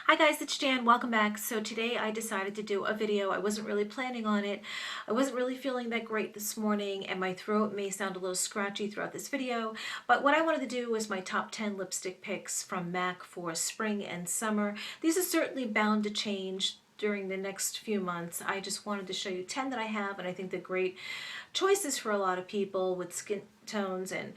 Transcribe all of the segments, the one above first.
Hi guys, it's Jan. Welcome back. So today I decided to do a video. I wasn't really planning on it. I wasn't really feeling that great this morning and my throat may sound a little scratchy throughout this video. But what I wanted to do was my top 10 lipstick picks from MAC for spring and summer. These are certainly bound to change during the next few months. I just wanted to show you 10 that I have, and I think they're great choices for a lot of people with skin tones and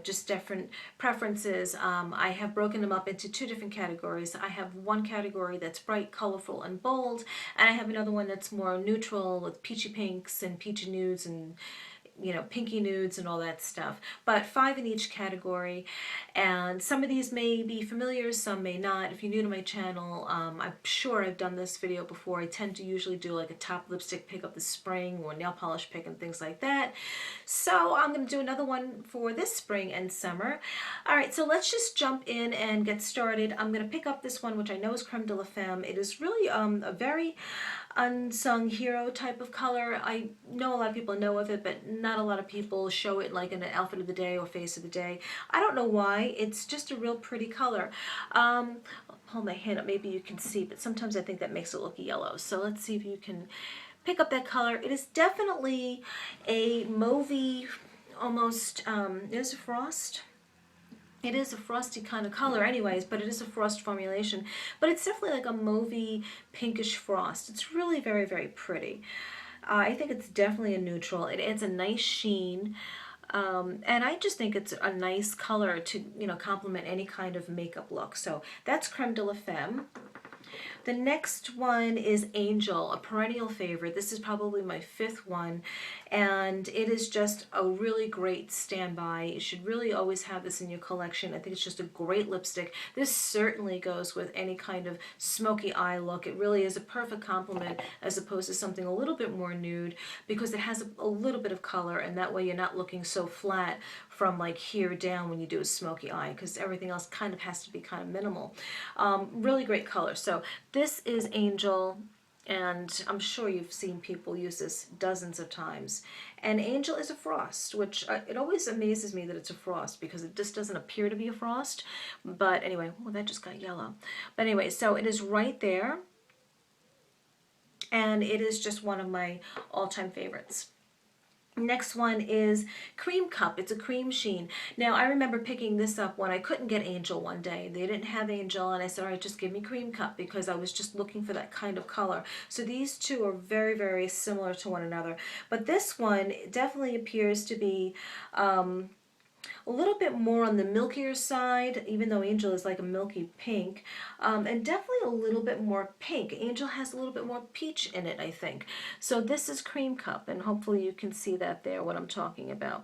just different preferences. I have broken them up into two different categories. I have one category that's bright, colorful, and bold, and I have another one that's more neutral with peachy pinks and peachy nudes and pinky nudes and all that stuff, but 5 in each category. And some of these may be familiar, some may not. If you're new to my channel, I'm sure I've done this video before. I tend to usually do like a top lipstick pick of the spring or nail polish pick and things like that. So I'm going to do another one for this spring and summer. All right, so let's just jump in and get started. I'm going to pick up this one, which I know is Creme de la Femme. It is really a very unsung hero type of color. I know a lot of people know of it, but not a lot of people show it like in an outfit of the day or face of the day. I don't know why. It's just a real pretty color. I'll hold my hand up, maybe you can see, but sometimes I think that makes it look yellow. So let's see if you can pick up that color. It is definitely a mauvey, almost, it is a frost. It is a frosty kind of color anyways, but it is a frost formulation. But it's definitely like a mauvey pinkish frost. It's really very, very pretty. I think it's definitely a neutral. It adds a nice sheen. And I just think it's a nice color to, complement any kind of makeup look. So that's Creme de la Femme. The next one is Angel, a perennial favorite. This is probably my 5th one, and it is just a really great standby. You should really always have this in your collection. I think it's just a great lipstick. This certainly goes with any kind of smoky eye look. It really is a perfect complement as opposed to something a little bit more nude, because it has a little bit of color, and that way you're not looking so flat from like here down when you do a smoky eye, because everything else kind of has to be kind of minimal. Really great color. So this is Angel, and I'm sure you've seen people use this dozens of times. And Angel is a frost, which it always amazes me that it's a frost because it just doesn't appear to be a frost. But anyway, well, that just got yellow. But anyway, so it is right there, and it is just one of my all-time favorites. Next one is CremeCup. It's a cream sheen. Now, I remember picking this up when I couldn't get Angel one day. They didn't have Angel, and I said, all right, just give me CremeCup, because I was just looking for that kind of color. So these two are very, very similar to one another. But this one definitely appears to be a little bit more on the milkier side, even though Angel is like a milky pink, and definitely a little bit more pink. Angel has a little bit more peach in it, I think. So this is CremeCup, and hopefully you can see that there, what I'm talking about.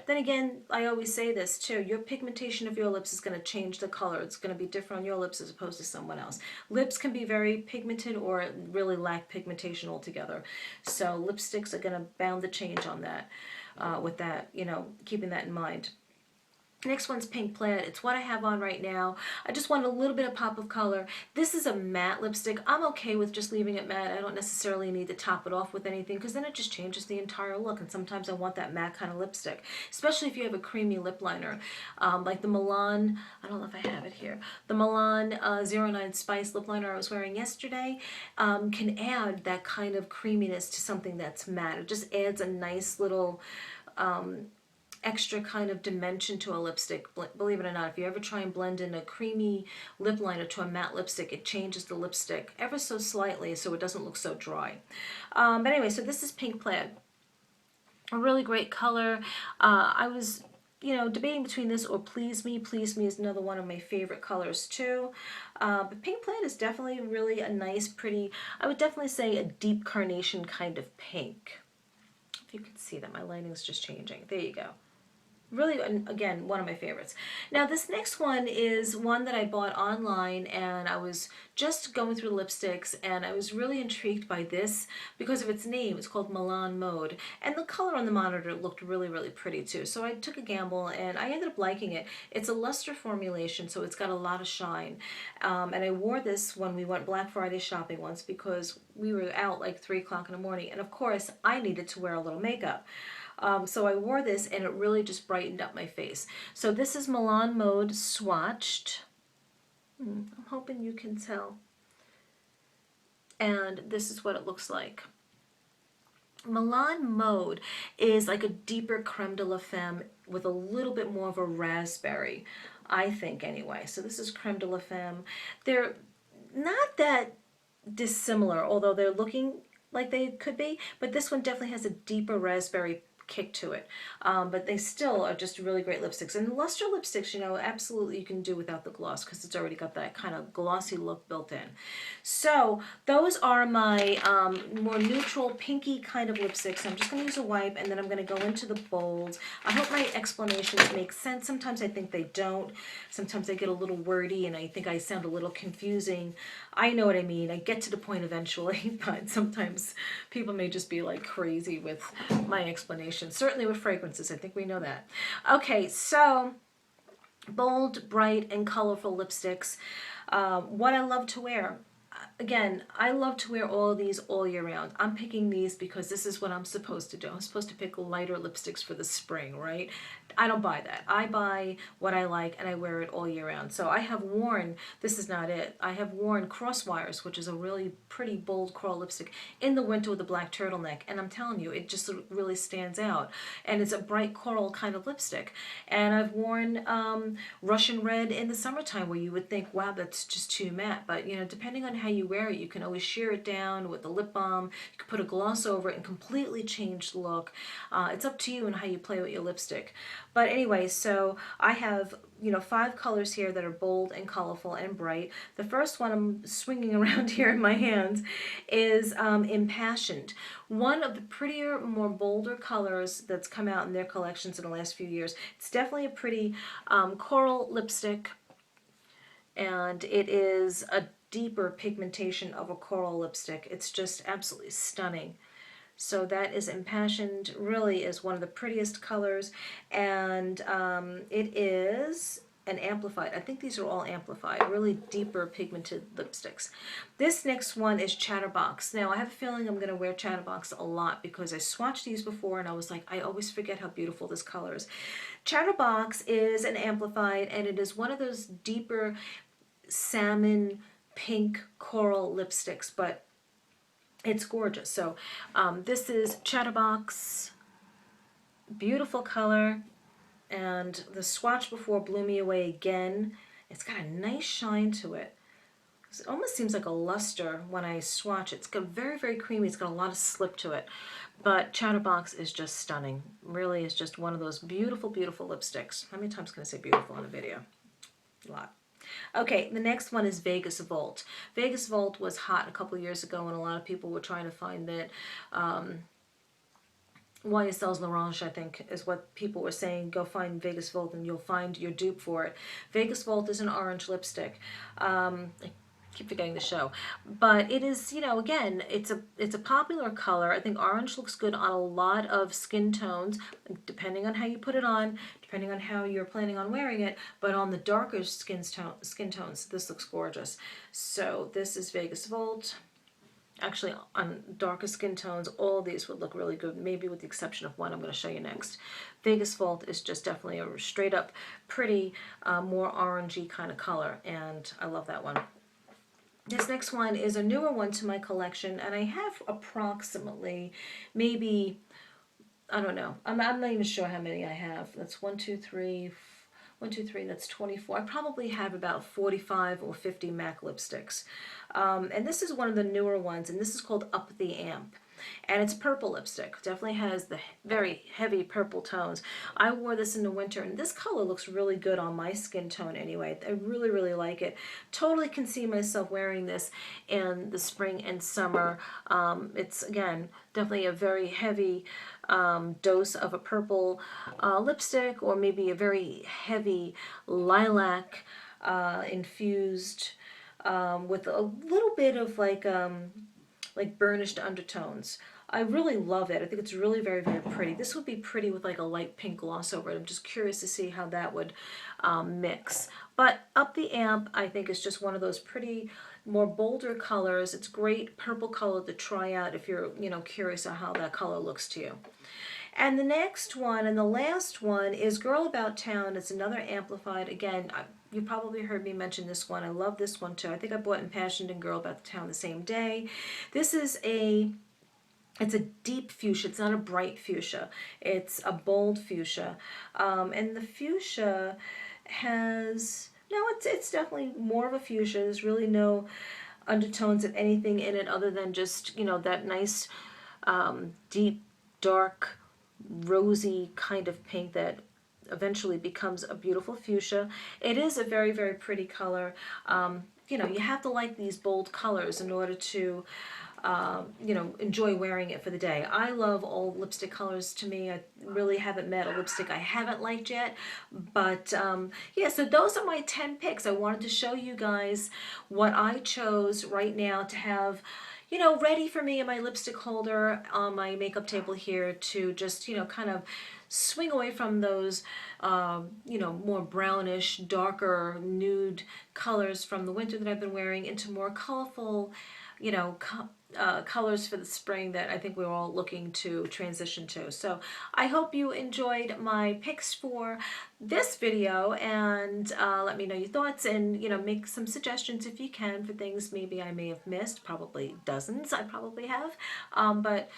Then again, I always say this too, your pigmentation of your lips is going to change the color. It's going to be different on your lips as opposed to someone else. Lips can be very pigmented or really lack pigmentation altogether. So lipsticks are going to bound the change on that, with that, keeping that in mind. Next one's Pink Plaid. It's what I have on right now. I just want a little bit of pop of color. This is a matte lipstick. I'm okay with just leaving it matte. I don't necessarily need to top it off with anything, because then it just changes the entire look, and sometimes I want that matte kind of lipstick, especially if you have a creamy lip liner. Like the Milan, I don't know if I have it here, the Milan 09 Spice lip liner I was wearing yesterday can add that kind of creaminess to something that's matte. It just adds a nice little extra kind of dimension to a lipstick. Believe it or not, if you ever try and blend in a creamy lip liner to a matte lipstick, it changes the lipstick ever so slightly so it doesn't look so dry. But anyway, so this is Pink Plaid. A really great color. I was debating between this or Please Me. Please Me is another one of my favorite colors too. But Pink Plaid is definitely really a nice, pretty, I would definitely say a deep carnation kind of pink. If you can see that, my lighting's just changing. There you go. Really, again, one of my favorites. Now, this next one is one that I bought online, and I was just going through lipsticks, and I was really intrigued by this because of its name. It's called Milan Mode, and the color on the monitor looked really, really pretty too. So I took a gamble, and I ended up liking it. It's a luster formulation, so it's got a lot of shine. And I wore this when we went Black Friday shopping once because we were out like 3 o'clock in the morning, and of course, I needed to wear a little makeup. So I wore this, and it really just brightened up my face. So this is Milan Mode swatched. I'm hoping you can tell. And this is what it looks like. Milan Mode is like a deeper creme de la femme with a little bit more of a raspberry, I think anyway. So this is creme de la femme. They're not that dissimilar, although they're looking like they could be, but this one definitely has a deeper raspberry kick to it. But they still are just really great lipsticks. And luster lipsticks, you know, absolutely you can do without the gloss because it's already got that kind of glossy look built in. So those are my more neutral pinky kind of lipsticks. I'm just going to use a wipe and then I'm going to go into the bold. I hope my explanations make sense. Sometimes I think they don't. Sometimes I get a little wordy and I think I sound a little confusing. I know what I mean. I get to the point eventually, but sometimes people may just be like crazy with my explanation. Certainly with fragrances, I think we know that. Okay, so bold, bright, and colorful lipsticks. What I love to wear. Again, I love to wear all of these all year round. I'm picking these because this is what I'm supposed to do. I'm supposed to pick lighter lipsticks for the spring, right? I don't buy that. I buy what I like and I wear it all year round. So I have worn, this is not it, I have worn Crosswires, which is a really pretty bold coral lipstick, in the winter with a black turtleneck. And I'm telling you, it just really stands out. And it's a bright coral kind of lipstick. And I've worn Russian Red in the summertime where you would think, wow, that's just too matte. But, you know, depending on how you wear it, you can always sheer it down with a lip balm. You can put a gloss over it and completely change the look. It's up to you and how you play with your lipstick. But anyway, so I have, you know, 5 colors here that are bold and colorful and bright. The first one I'm swinging around here in my hands is Impassioned. One of the prettier, more bolder colors that's come out in their collections in the last few years. It's definitely a pretty coral lipstick, and it is a deeper pigmentation of a coral lipstick. It's just absolutely stunning. So that is Impassioned, really is one of the prettiest colors, and it is an amplified. I think these are all amplified, really deeper pigmented lipsticks. This next one is Chatterbox. Now I have a feeling I'm going to wear Chatterbox a lot because I swatched these before and I was like, I always forget how beautiful this color is. Chatterbox is an amplified and it is one of those deeper salmon pink coral lipsticks, but it's gorgeous. So this is Chatterbox, beautiful color, and the swatch before blew me away again. It's got a nice shine to it. It almost seems like a luster when I swatch it. It's got very, very creamy. It's got a lot of slip to it. But Chatterbox is just stunning. Really is just one of those beautiful, beautiful lipsticks. How many times can I say beautiful in a video? A lot. Okay, the next one is Vegas Volt. Vegas Volt was hot a couple years ago, and a lot of people were trying to find that. YSL's L'Orange, I think, is what people were saying. Go find Vegas Volt and you'll find your dupe for it. Vegas Volt is an orange lipstick. I keep forgetting the show, but it is, you know, again, it's a popular color. I think orange looks good on a lot of skin tones, depending on how you put it on, depending on how you're planning on wearing it. But on the darker skin tones, this looks gorgeous. So this is Vegas Volt. Actually, on darker skin tones, all of these would look really good, maybe with the exception of one I'm going to show you next. Vegas Volt is just definitely a straight up pretty, more orangey kind of color, and I love that one. This next one is a newer one to my collection, and I have approximately, maybe, I don't know, I'm not even sure how many I have. That's 1, 2, 3, that's 24. I probably have about 45 or 50 MAC lipsticks. And this is one of the newer ones, and this is called Up the Amp. And it's purple lipstick. Definitely has the very heavy purple tones. I wore this in the winter, and this color looks really good on my skin tone anyway. I really, really like it. Totally can see myself wearing this in the spring and summer. It's, again, definitely a very heavy dose of a purple lipstick, or maybe a very heavy lilac infused with a little bit of like burnished undertones. I really love it. I think it's really very, very pretty. This would be pretty with like a light pink gloss over it. I'm just curious to see how that would mix. But Up the Amp, I think, is just one of those pretty, more bolder colors. It's great purple color to try out if you're, you know, curious on how that color looks to you. And the next one and the last one is Girl About Town. It's another amplified. Again, You probably heard me mention this one. I love this one too. I think I bought Impassioned and Girl About the Town the same day. This is it's a deep fuchsia. It's not a bright fuchsia. It's a bold fuchsia. And the fuchsia has, no, it's definitely more of a fuchsia. There's really no undertones of anything in it other than just, that nice, deep, dark, rosy kind of pink that eventually becomes a beautiful fuchsia. It is a very, very pretty color. You have to like these bold colors in order to enjoy wearing it for the day. I love all lipstick colors. To me, I really haven't met a lipstick I haven't liked yet. But yeah, so those are my 10 picks. I wanted to show you guys what I chose right now to have ready for me in my lipstick holder on my makeup table here to just, kind of swing away from those, more brownish, darker, nude colors from the winter that I've been wearing into more colorful, colors for the spring that I think we're all looking to transition to. So I hope you enjoyed my picks for this video, and let me know your thoughts, and make some suggestions if you can for things maybe I may have missed. Probably dozens I probably have, but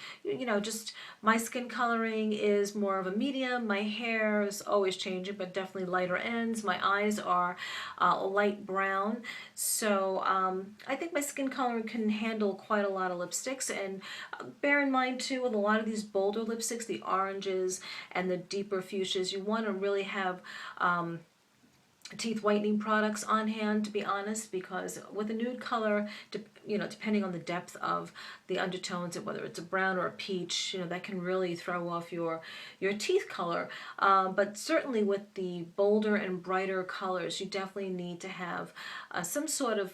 just my skin coloring is more of a medium. My hair is always changing, but definitely lighter ends. My eyes are light brown, so I think my skin color can handle quite a lot of lipsticks. And bear in mind too, with a lot of these bolder lipsticks, the oranges and the deeper fuchsias, you want to really have teeth whitening products on hand, to be honest, because with a nude color, depending on the depth of the undertones, and whether it's a brown or a peach, that can really throw off your teeth color. But certainly with the bolder and brighter colors, you definitely need to have some sort of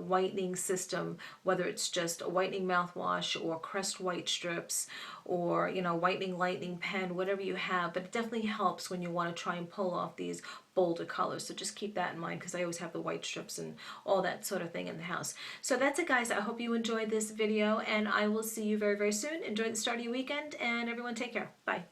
whitening system, whether it's just a whitening mouthwash or Crest white strips or whitening lightning pen, whatever you have. But it definitely helps when you want to try and pull off these bolder colors. So just keep that in mind, because I always have the white strips and all that sort of thing in the house. So that's it, guys. I hope you enjoyed this video, and I will see you very, very soon. Enjoy the start of your weekend, and everyone take care. Bye.